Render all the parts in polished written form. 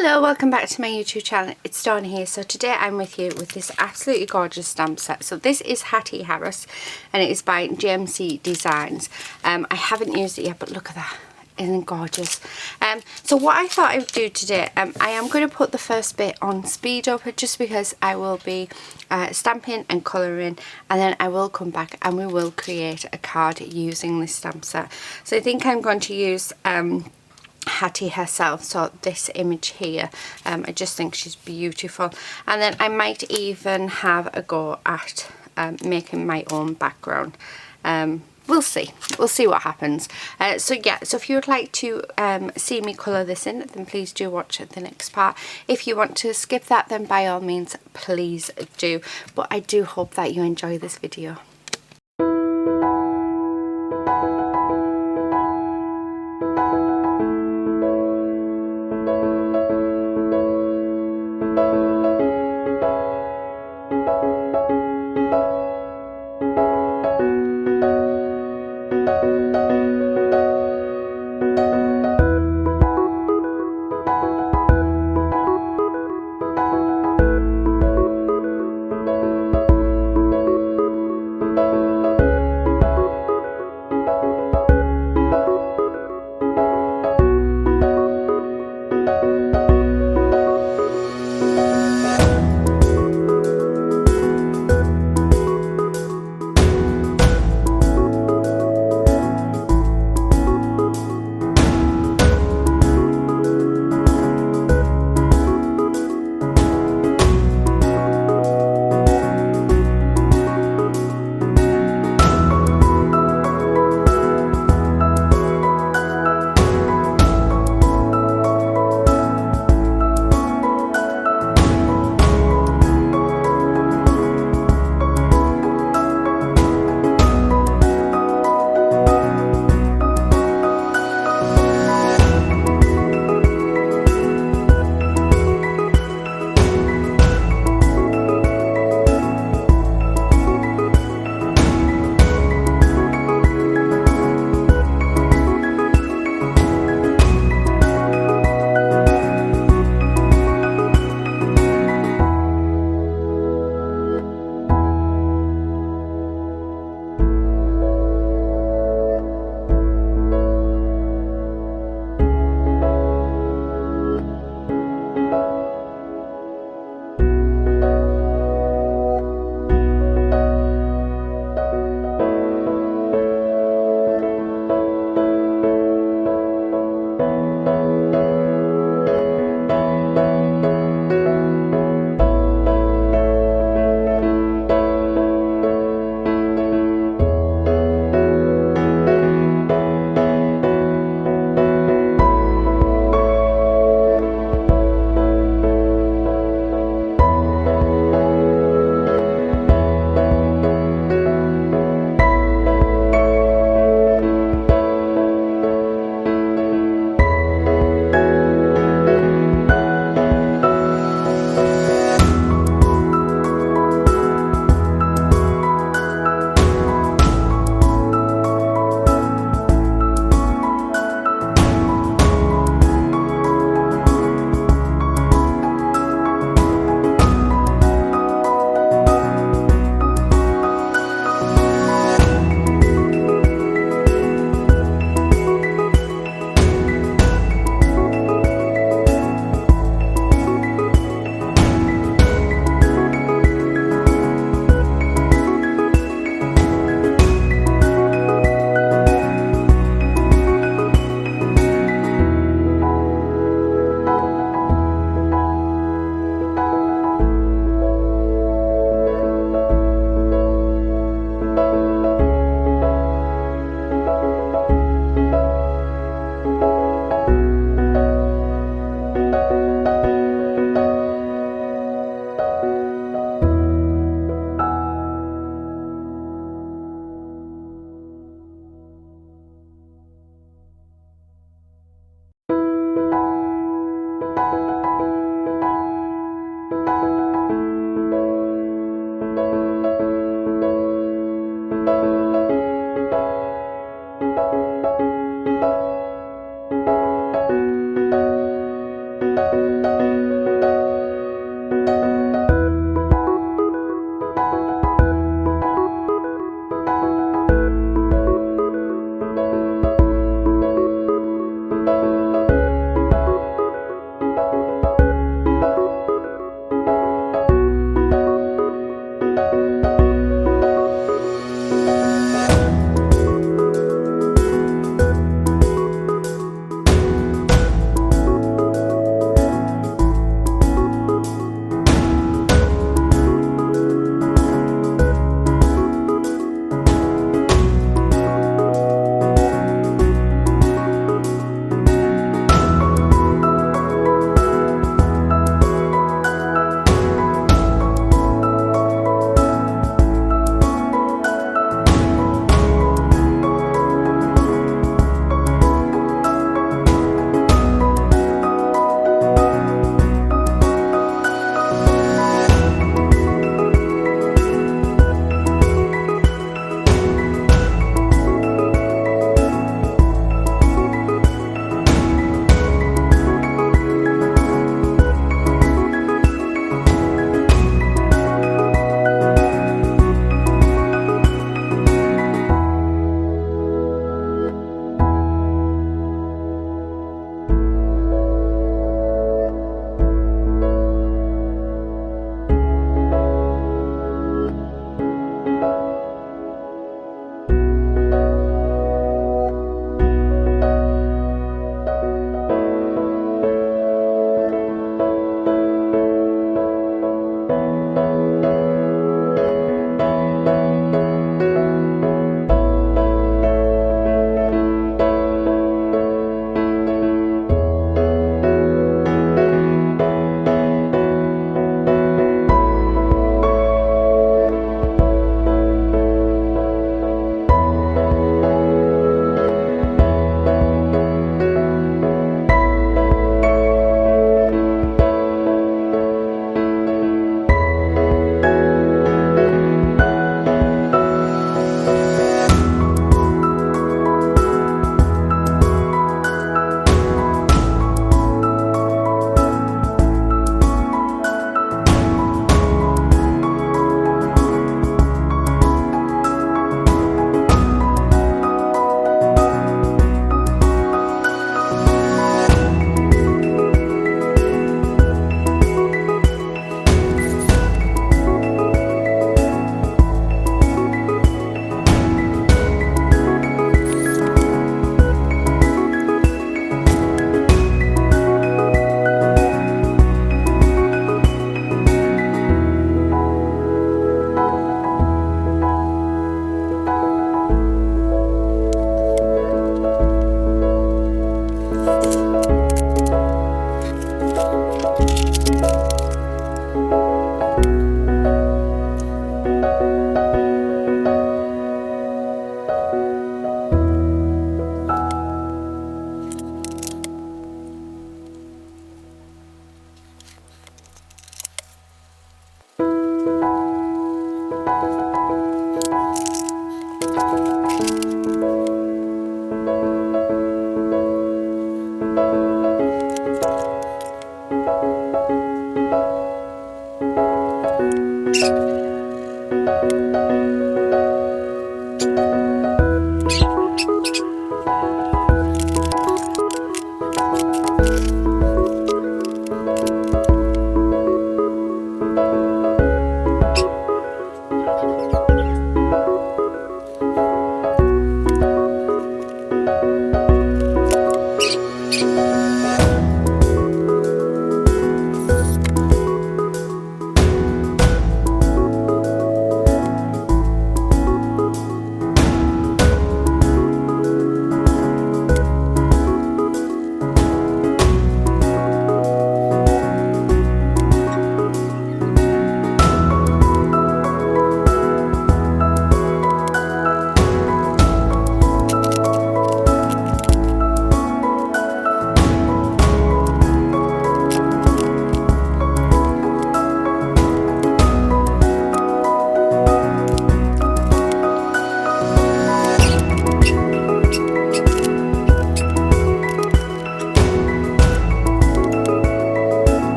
Hello, welcome back to my YouTube channel. It's Dawn here. So today I'm with you with this absolutely gorgeous stamp set. So this is Hattie Harris and it is by JMC Designs. I haven't used it yet, but look at that. Isn't it gorgeous? So what I thought I would do today, I am going to put the first bit on speed up just because I will be stamping and colouring, and then I will come back and we will create a card using this stamp set. So I think I'm going to use Hattie herself, so this image here, I just think she's beautiful, and then I might even have a go at making my own background. We'll see what happens. So if you would like to see me colour this in, then please do watch the next part. If you want to skip that, then by all means please do, but I do hope that you enjoy this video.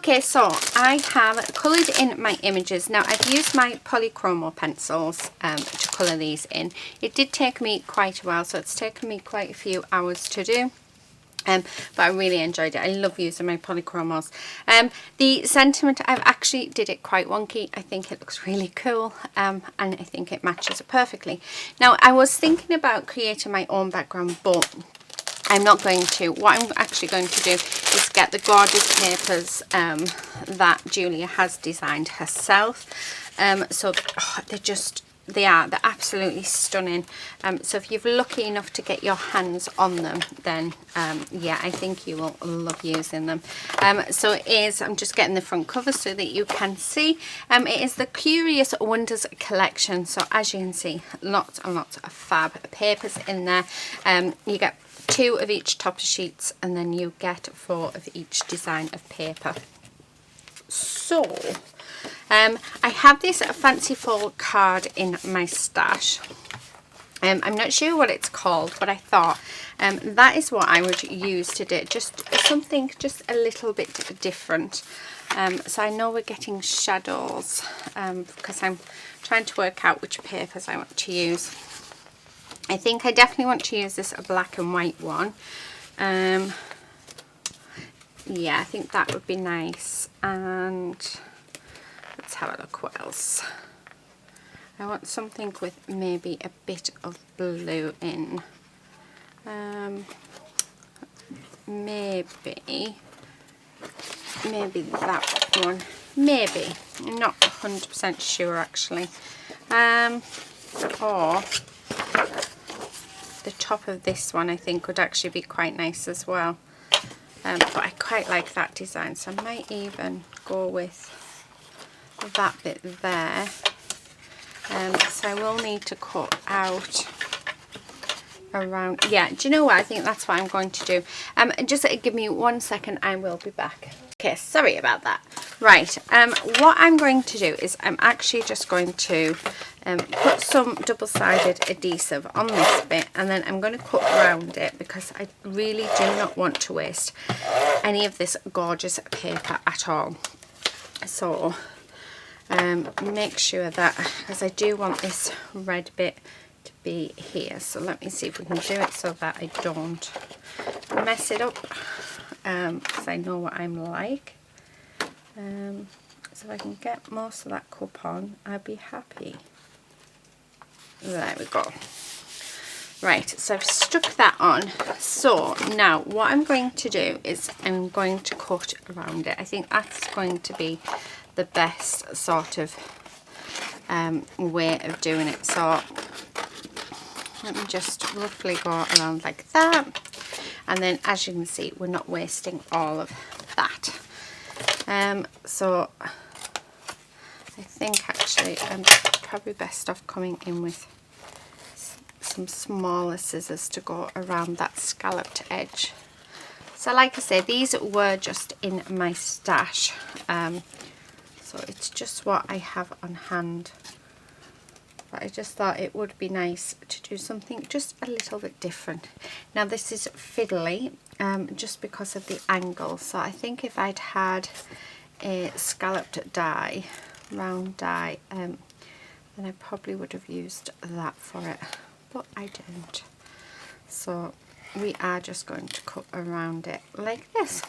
Okay, so I have coloured in my images. Now I've used my polychromo pencils to colour these in. It did take me quite a while, so it's taken me quite a few hours to do. But I really enjoyed it. I love using my polychromos. The sentiment, I've actually did it quite wonky. I think it looks really cool, and I think it matches it perfectly. Now I was thinking about creating my own background, but I'm not going to. What I'm actually going to do is get the gorgeous papers that Julia has designed herself. So they're absolutely stunning. So if you're lucky enough to get your hands on them, then yeah, I think you will love using them. So it is, I'm just getting the front cover so that you can see. It is the Curious Wonders collection. So as you can see, lots and lots of fab papers in there. You get 2 of each top sheets, and then you get 4 of each design of paper. So I have this fancy fold card in my stash. I'm not sure what it's called, but I thought that is what I would use today. Just something just a little bit different. So I know we're getting shadows because I'm trying to work out which papers I want to use. I think I definitely want to use this black and white one. Yeah, I think that would be nice. And let's have a look what else. I want something with maybe a bit of blue in. Maybe that one. Maybe. I'm not 100% sure actually. Or the top of this one I think would actually be quite nice as well. But I quite like that design, so I might even go with that bit there. So I will need to cut out around, yeah, do you know what, I think that's what I'm going to do. Just give me 1 second, I will be back. Okay, sorry about that. Right, what I'm going to do is I'm actually just going to put some double-sided adhesive on this bit, and then I'm going to cut around it because I really do not want to waste any of this gorgeous paper at all. So make sure that, because I do want this red bit to be here, so let me see if we can do it so that I don't mess it up, because I know what I'm like. So if I can get most of that cup on, I'd be happy. There we go. Right, so I've stuck that on. So now what I'm going to do is I'm going to cut around it. I think that's going to be the best sort of way of doing it. So let me just roughly go around like that, and then as you can see, we're not wasting all of that. So I think actually I'm probably best off coming in with some smaller scissors to go around that scalloped edge. So like I say, these were just in my stash, so it's just what I have on hand, but I just thought it would be nice to do something just a little bit different. Now this is fiddly just because of the angle, so I think if I'd had a scalloped die, round die, then I probably would have used that for it, but I didn't. So we are just going to cut around it like this.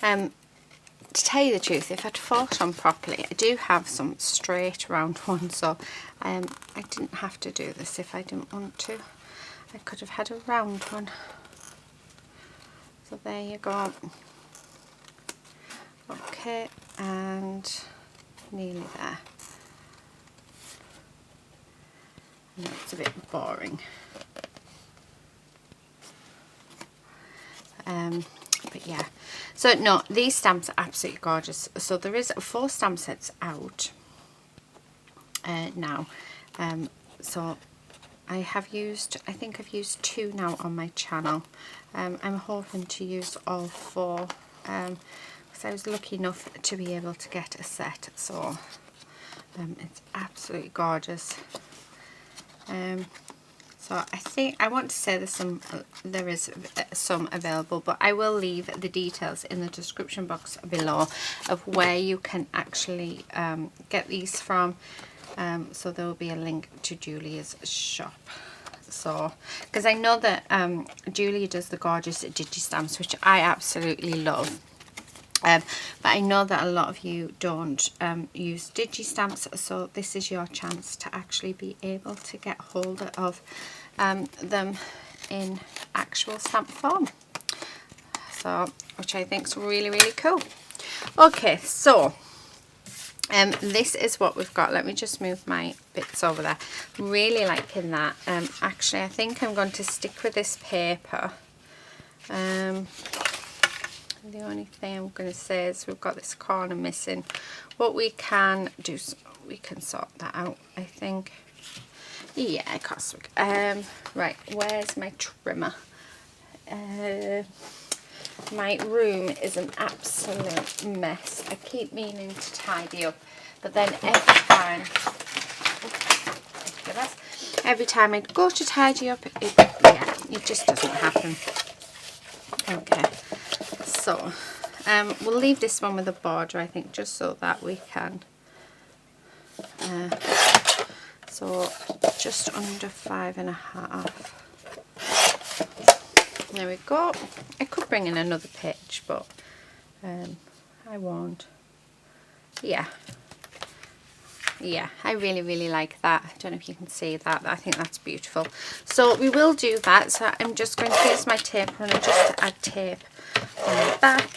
To tell you the truth, if I'd thought on properly, I do have some straight round ones, so I didn't have to do this if I didn't want to. I could have had a round one. So there you go. Okay, and nearly there. I know it's a bit boring. But yeah, so no, these stamps are absolutely gorgeous. So there is 4 stamp sets out now. So I have used, I think I've used 2 now on my channel. I'm hoping to use all 4 because I was lucky enough to be able to get a set. So it's absolutely gorgeous. So So I think I want to say there is some available, but I will leave the details in the description box below of where you can actually get these from. So there will be a link to Julia's shop. So because I know that Julia does the gorgeous digi stamps, which I absolutely love. But I know that a lot of you don't use digi stamps, so this is your chance to actually be able to get hold of them in actual stamp form. So, which I think is really, really cool. Okay, so this is what we've got. Let me just move my bits over there. Really liking that. Actually, I think I'm going to stick with this paper. The only thing I'm going to say is we've got this corner missing. What we can do, we can sort that out, I think. Yeah, of course we can. Right, where's my trimmer? My room is an absolute mess. I keep meaning to tidy up, but then every time I go to tidy up, it just doesn't happen. Okay. So, we'll leave this one with a border, I think, just so that we can, so just under 5.5. There we go. I could bring in another page, but I won't. Yeah, I really, really like that. I don't know if you can see that. I think that's beautiful. So we will do that. So I'm just going to use my tape runner just to add tape on the back.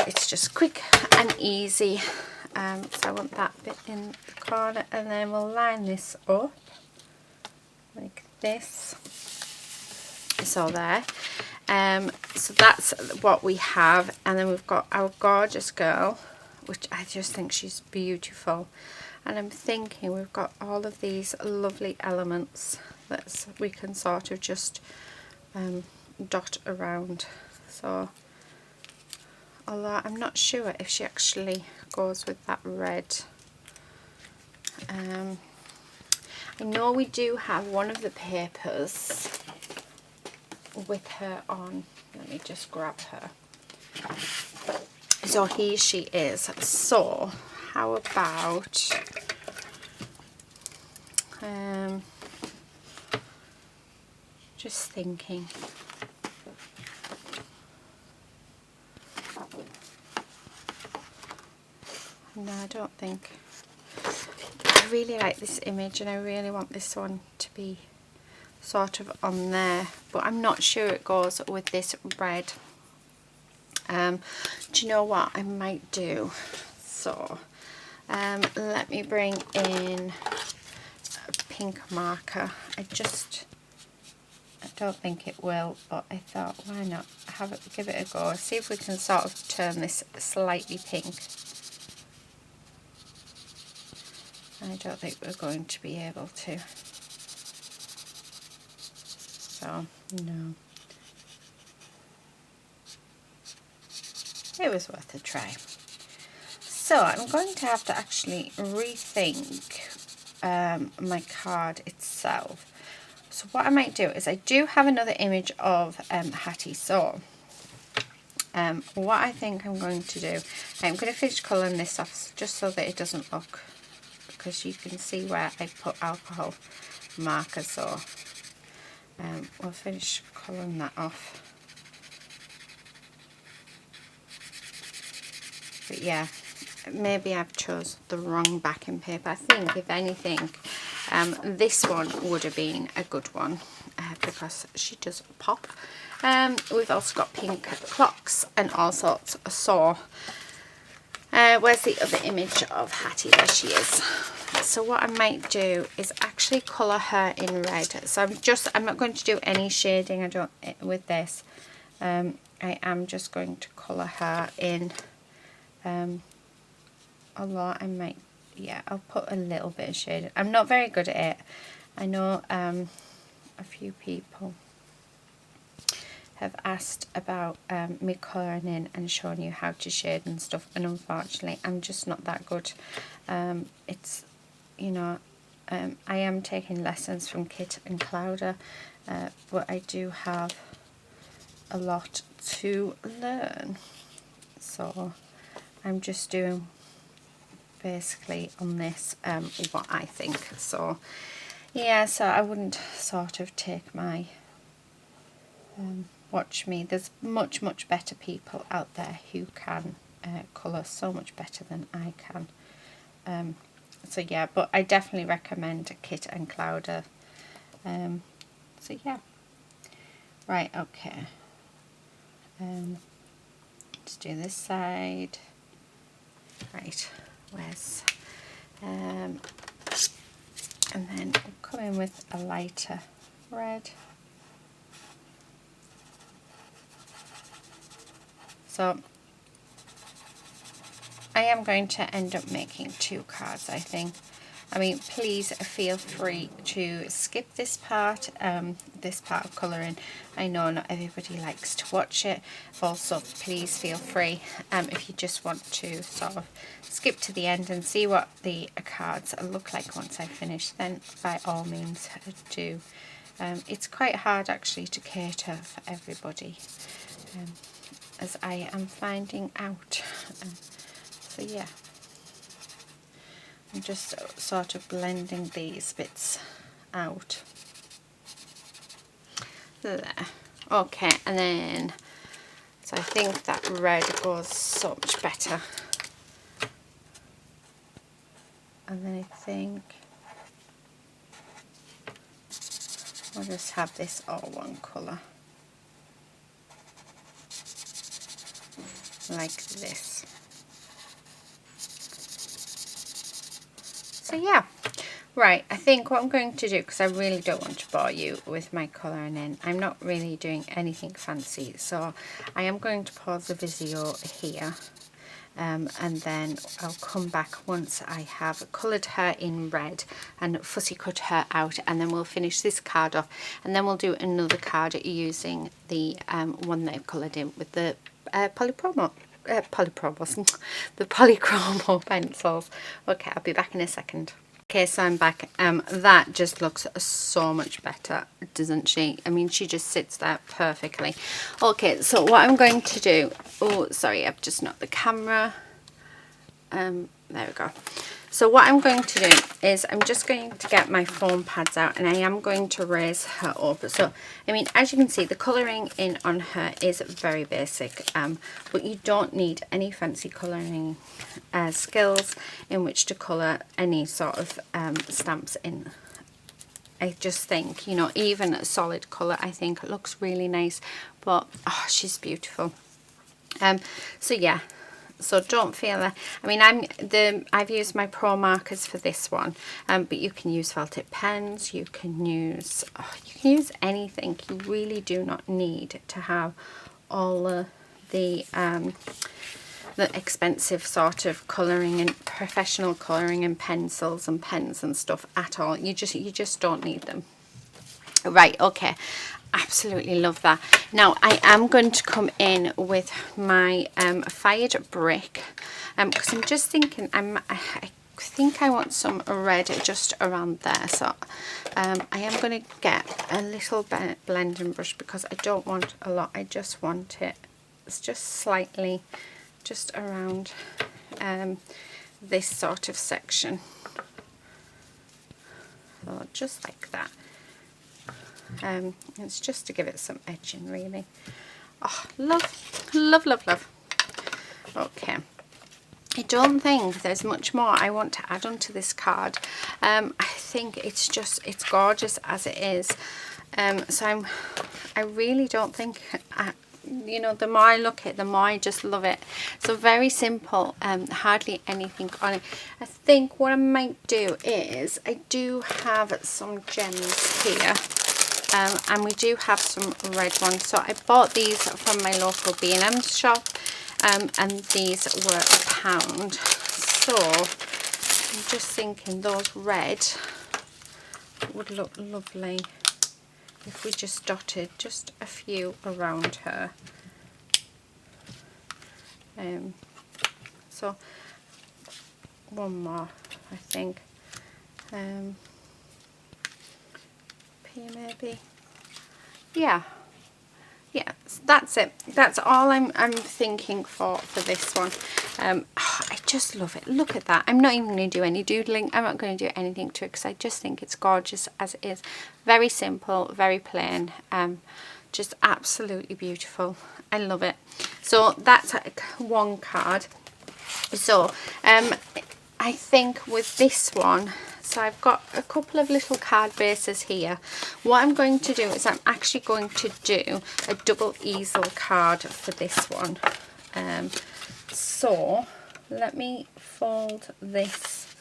It's just quick and easy. So I want that bit in the corner, and then we'll line this up like this. So there. So that's what we have, and then we've got our gorgeous girl, which I just think she's beautiful. And I'm thinking we've got all of these lovely elements that we can sort of just dot around. So, although I'm not sure if she actually goes with that red. I know we do have one of the papers with her on. Let me just grab her. So here she is. So how about just thinking. No, I don't think. I really like this image, and I really want this one to be sort of on there, but I'm not sure it goes with this red. Do you know what I might do? So let me bring in a pink marker. I don't think it will, but I thought, why not give it a go, see if we can sort of turn this slightly pink. I don't think we're going to be able to. So, no. It was worth a try. So, I'm going to have to actually rethink my card itself. So, what I might do is I do have another image of Hattie. So, what I think I'm going to do, I'm going to finish colouring this off just so that it doesn't look, because you can see where I put alcohol marker. So we'll finish colouring that off. But yeah, maybe I've chose the wrong backing paper. I think if anything this one would have been a good one because she does pop. We've also got pink clocks and all sorts. So where's the other image of Hattie? There she is. So what I might do is actually colour her in red. So I'm not going to do any shading with this. I am just going to colour her in. Although I might, I'll put a little bit of shading. I'm not very good at it. I know a few people have asked about me colouring in and showing you how to shade and stuff, and unfortunately I'm just not that good. It's, you know, I am taking lessons from Kit and Clowder, but I do have a lot to learn, so I'm just doing basically on this what I think. So yeah, so I wouldn't sort of take my watch me. There's much better people out there who can colour so much better than I can. So yeah, but I definitely recommend Kit and Clowder. So yeah, right, okay. Let's do this side. Right, where's and then we'll come in with a lighter red. So I am going to end up making 2 cards, I think. I mean, please feel free to skip this part of colouring. I know not everybody likes to watch it. Also, please feel free if you just want to sort of skip to the end and see what the cards look like once I finish, then by all means do. It's quite hard actually to cater for everybody, as I am finding out. So yeah. I'm just sort of blending these bits out. There. Okay, and then, so I think that red goes so much better. And then I think I'll just have this all one colour. Like this. So yeah, right, I think what I'm going to do, because I really don't want to bore you with my colouring in, I'm not really doing anything fancy, so I am going to pause the video here, and then I'll come back once I have coloured her in red and fussy cut her out, and then we'll finish this card off, and then we'll do another card using the one that I've coloured in with the polychromo pencils. Okay, I'll be back in a second. Okay, so I'm back. That just looks so much better, doesn't she? I mean, she just sits there perfectly. Okay, so what I'm going to do, oh sorry, I've just knocked the camera. There we go. So what I'm going to do is I'm just going to get my foam pads out, and I am going to raise her up. So, I mean, as you can see, the colouring in on her is very basic, but you don't need any fancy colouring skills in which to colour any sort of stamps in. I just think, you know, even a solid colour I think looks really nice, but oh, she's beautiful. So yeah. So don't feel that. I mean, I've used my pro markers for this one, but you can use felt tip pens. You can use anything. You really do not need to have all the expensive sort of colouring and professional colouring and pencils and pens and stuff at all. You just don't need them. Right, okay, absolutely love that. Now I am going to come in with my fired brick, because I'm just thinking I think I want some red just around there, so I am going to get a little blending brush, because I don't want a lot, I just want it's just slightly just around this sort of section, so just like that. It's just to give it some edging, really. Oh, love, love, love, love. Okay, I don't think there's much more I want to add onto this card. I think it's gorgeous as it is. So I really don't think, you know, the more I look at it, the more I just love it. So very simple, hardly anything on it. I think what I might do is, I do have some gems here. And we do have some red ones. So I bought these from my local B&M shop, and these were £1. So I'm just thinking those red would look lovely if we just dotted just a few around her. So one more, I think. here maybe. Yeah, that's it. That's all I'm thinking for this one. I just love it. Look at that. I'm not even going to do any doodling. I'm not going to do anything to it because I just think it's gorgeous as it is. Very simple, very plain. Just absolutely beautiful. I love it. So that's one card. So I think with this one, so I've got a couple of little card bases here. What I'm going to do is I'm actually going to do a double easel card for this one. So let me fold this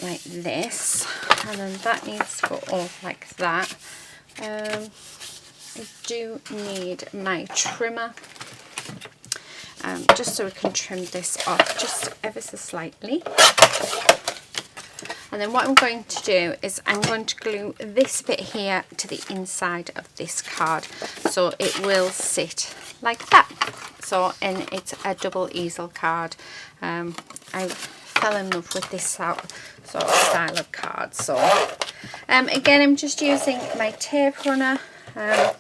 like this, and then that needs to go up like that. I do need my trimmer, just so we can trim this off just ever so slightly. And then what I'm going to do is I'm going to glue this bit here to the inside of this card, so it will sit like that. So, and it's a double easel card. I fell in love with this sort of style of card. So again, I'm just using my tape runner, but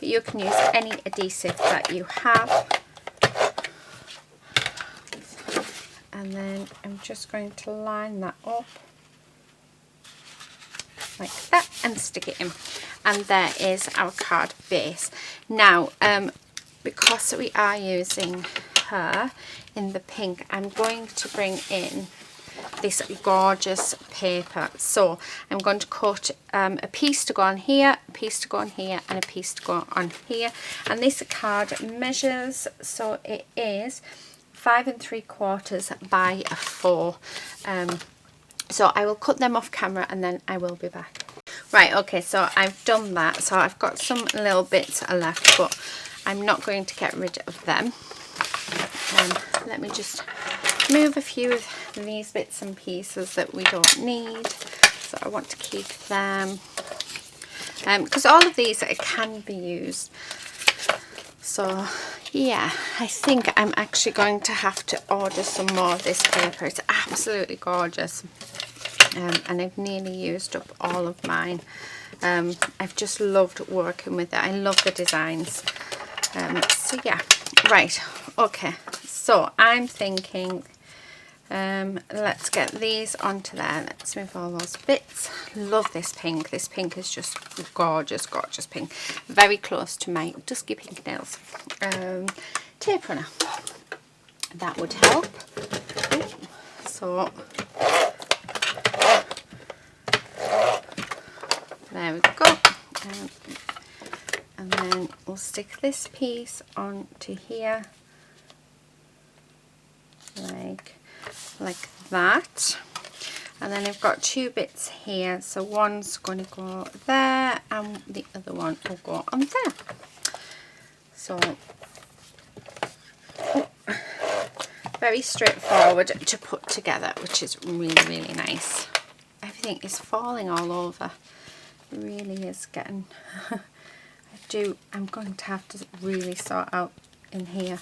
you can use any adhesive that you have. And then I'm just going to line that up like that and stick it in, and there is our card base. Now because we are using her in the pink, I'm going to bring in this gorgeous paper. So I'm going to cut a piece to go on here, a piece to go on here, and a piece to go on here. And this card measures, so it is 5 3/4 by 4. So I will cut them off camera and then I will be back. Right, okay, so I've done that. So I've got some little bits left, but I'm not going to get rid of them. Let me just move a few of these bits and pieces that we don't need. So I want to keep them, because all of these can be used. So yeah, I think I'm actually going to have to order some more of this paper. It's absolutely gorgeous. And I've nearly used up all of mine. I've just loved working with it. I love the designs. So yeah, right, okay. So I'm thinking, let's get these onto there. Let's move all those bits. Love this pink. This pink is just gorgeous, gorgeous pink. Very close to my dusky pink nails. Tape runner. That would help. So there we go. And then we'll stick this piece onto here like that. And then I've got two bits here, so one's going to go there and the other one will go on there. So very straightforward to put together, which is really, really nice. Everything is falling all over. It really is getting I'm going to have to really sort out in here.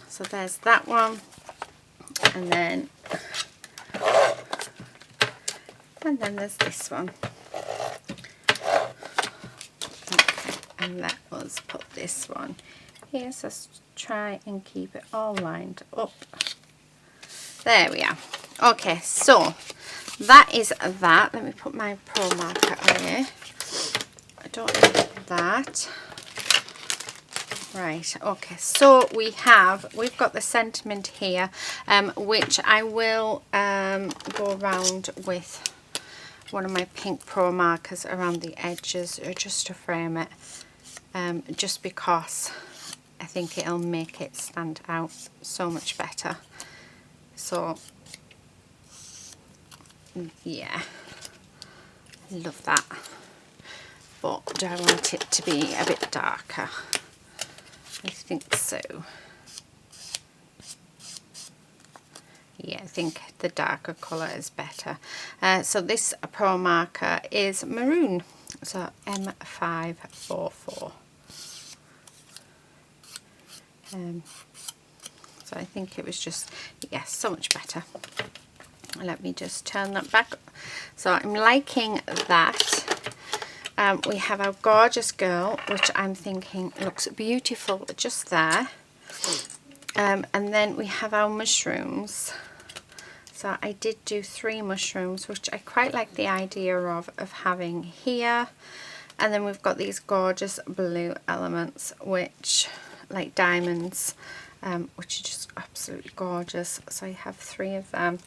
So there's that one, and then there's this one. Okay, and let us put this one here. So let's try and keep it all lined up. There we are. Okay, so that is that. Let me put my pro marker away. I don't need that. Right, okay, so we've got the sentiment here, which I will go around with one of my pink pro markers around the edges, just to frame it, just because I think it'll make it stand out so much better. So yeah, I love that, but do I want it to be a bit darker? I think so. Yeah, I think the darker colour is better. So this pro marker is maroon, so M544. So I think it was just, yes, so much better. Let me just turn that back. So I'm liking that. We have our gorgeous girl, which I'm thinking looks beautiful just there. And then we have our mushrooms. So I did do 3 mushrooms, which I quite like the idea of having here. And then we've got these gorgeous blue elements, which like diamonds, which are just absolutely gorgeous. So I have 3 of them.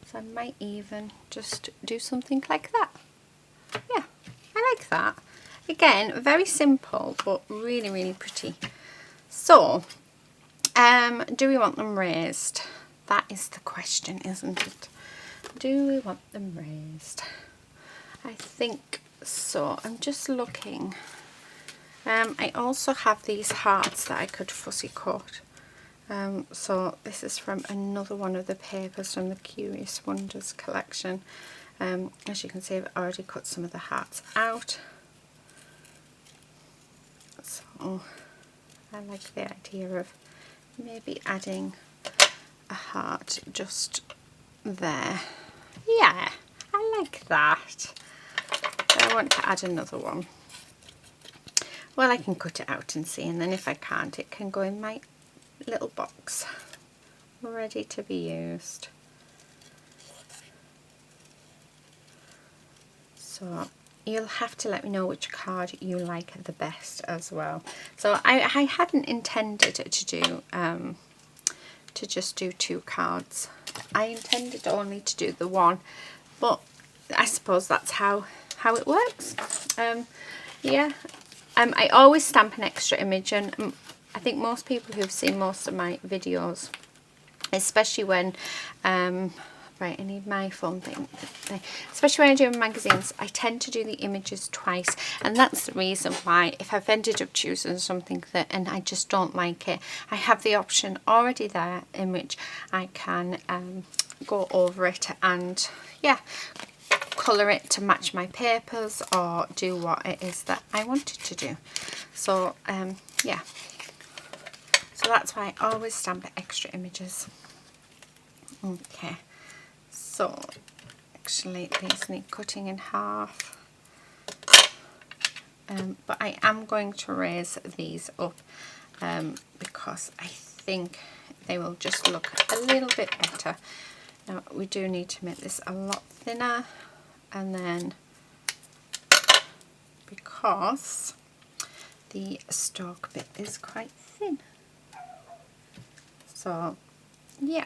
So I might even just do something like that. Yeah, I like that. Again, very simple, but really, really pretty. So, do we want them raised? That is the question, isn't it? Do we want them raised? I think so. I'm just looking. I also have these hearts that I could fussy cut. So this is from another one of the papers from the Curious Wonders collection. As you can see, I've already cut some of the hearts out. So I like the idea of maybe adding a heart just there. Yeah, I like that. I want to add another one. Well, I can cut it out and see, and then if I can't, it can go in my little box ready to be used. So you'll have to let me know which card you like the best as well. So I hadn't intended to do to just do 2 cards. I intended only to do the one, but I suppose that's how it works. Yeah, I always stamp an extra image, and I think most people who've seen most of my videos, especially when right, I need my phone thing. Especially when I do magazines, I tend to do the images twice, and that's the reason why if I've ended up choosing something that and I just don't like it, I have the option already there in which I can go over it and yeah, colour it to match my papers or do what it is that I wanted to do. So yeah, so that's why I always stamp extra images. Okay. So, actually these need cutting in half, but I am going to raise these up because I think they will just look a little bit better. Now we do need to make this a lot thinner, and then because the stalk bit is quite thin, so yeah.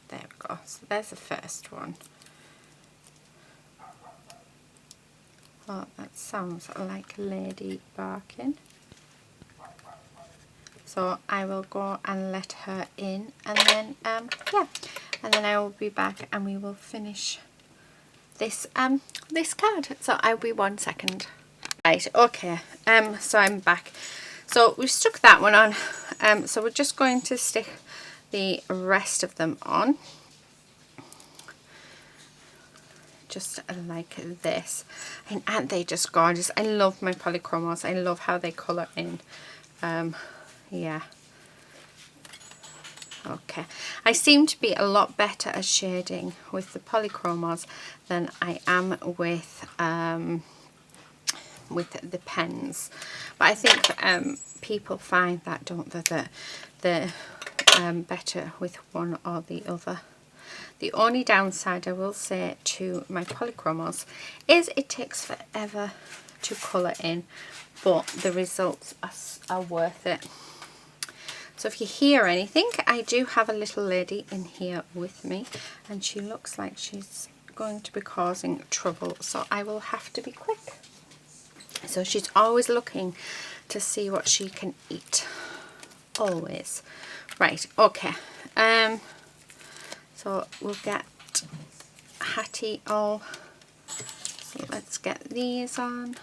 There we go, so there's the first one. Oh, that sounds like a lady barking. So I will go and let her in, and then yeah, and then I will be back and we will finish this this card. So I'll be 1 second. Right, okay, so I'm back. So we've stuck that one on, so we're just going to stick the rest of them on, just like this. And aren't they just gorgeous? I love my polychromos. I love how they colour in. Yeah. Okay. I seem to be a lot better at shading with the polychromos than I am with the pens. But I think people find that, don't they, that they're better with one or the other. The only downside I will say to my polychromos is it takes forever to colour in, but the results are worth it. So if you hear anything, I do have a little lady in here with me, and she looks like she's going to be causing trouble, so I will have to be quick. So she's always looking to see what she can eat, always. Right, okay, so we'll get Hattie all, so let's get these on.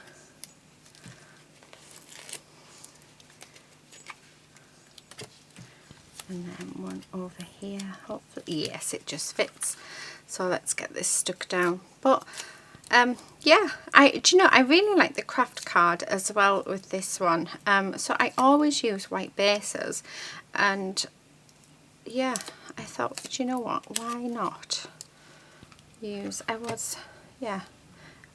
And then one over here, hopefully, yes, it just fits. So let's get this stuck down. But yeah, do you know, I really like the craft card as well with this one. So I always use white bases, and yeah, I thought, do you know what, why not use, I was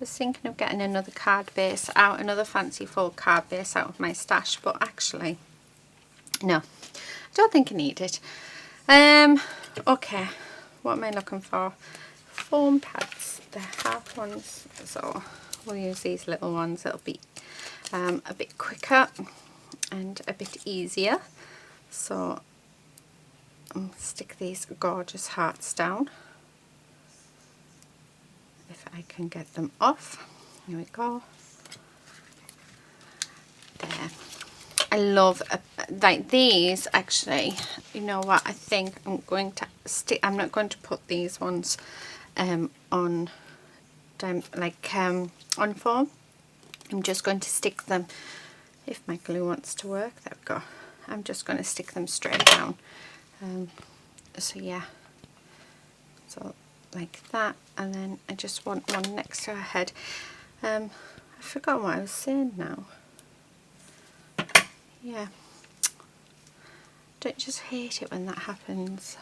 thinking of getting another card base out, another fancy fold card base out of my stash, but actually, no, I don't think I need it. Okay, what am I looking for? Foam pads, they're half ones, so we'll use these little ones. It'll be a bit quicker and a bit easier. So I'll stick these gorgeous hearts down, if I can get them off. Here we go. There. I love like these. Actually, you know what, I think I'm going to stick, I'm not going to put these ones on on foam. I'm just going to stick them, if my glue wants to work, there we go, I'm just going to stick them straight down. So yeah, so like that, and then I just want one next to her head. I forgot what I was saying now. Yeah, don't just hate it when that happens.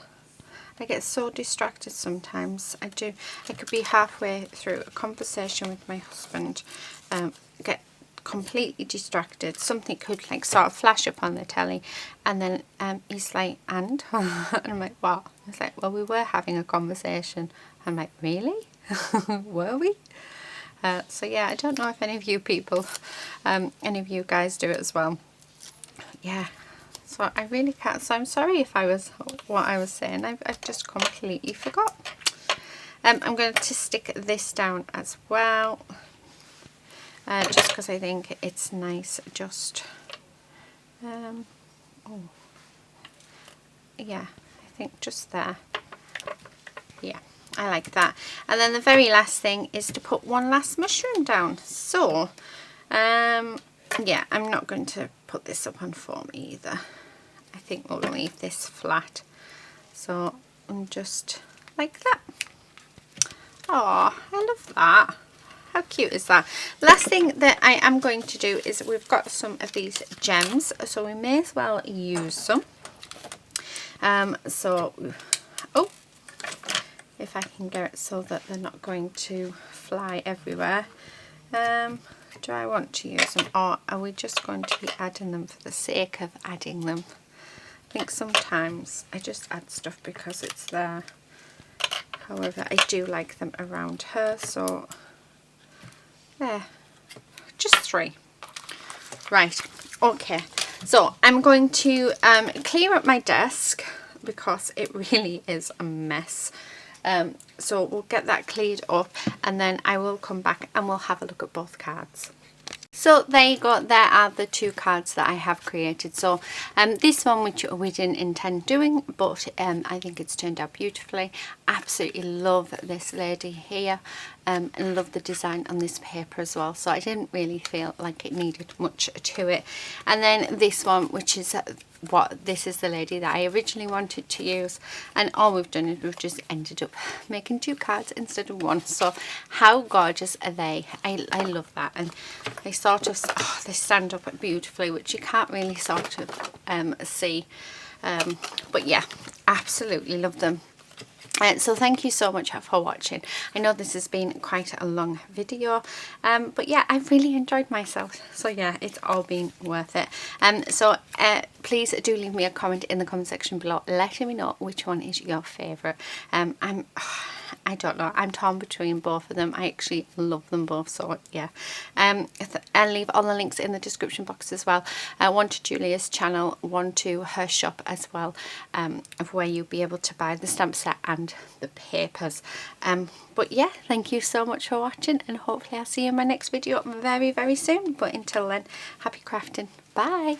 I get so distracted sometimes. I do. I could be halfway through a conversation with my husband, get completely distracted. Something could like sort of flash up on the telly, and then he's like, and? And I'm like, what? He's like, well, we were having a conversation. I'm like, really? Were we? So yeah, I don't know if any of you people, any of you guys do it as well. Yeah. So I really can't, so I'm sorry if I was, what I was saying, I've just completely forgot. I'm going to stick this down as well, just because I think it's nice, just, oh, yeah, I think just there, yeah, I like that. And then the very last thing is to put one last mushroom down. So, yeah, I'm not going to put this up on foam either. I think we'll leave this flat. So I'm just like that. Oh, I love that. How cute is that? Last thing that I am going to do is we've got some of these gems, so we may as well use some. So, oh, if I can get it so that they're not going to fly everywhere. Do I want to use them, or are we just going to be adding them for the sake of adding them? I think sometimes I just add stuff because it's there. However, I do like them around her, so there, just 3. Right, okay, so I'm going to clear up my desk because it really is a mess. So we'll get that cleared up, and then I will come back and we'll have a look at both cards. So there you go, there are the 2 cards that I have created. So this one, which we didn't intend doing, but I think it's turned out beautifully. Absolutely love this lady here, and love the design on this paper as well. So I didn't really feel like it needed much to it. And then this one, which is this is the lady that I originally wanted to use, and all we've done is we've just ended up making 2 cards instead of 1. So how gorgeous are they? I love that, and they sort of, oh, they stand up beautifully, which you can't really sort of see, but yeah, absolutely love them. So thank you so much for watching. I know this has been quite a long video, but yeah, I really enjoyed myself. So yeah, it's all been worth it. So please do leave me a comment in the comment section below, letting me know which one is your favourite. I don't know, I'm torn between both of them. I actually love them both, so yeah. I'll leave all the links in the description box as well. One to Julia's channel, one to her shop as well, of where you'll be able to buy the stamp set and the papers. But yeah, thank you so much for watching, and hopefully I'll see you in my next video very, very soon. But until then, happy crafting. Bye.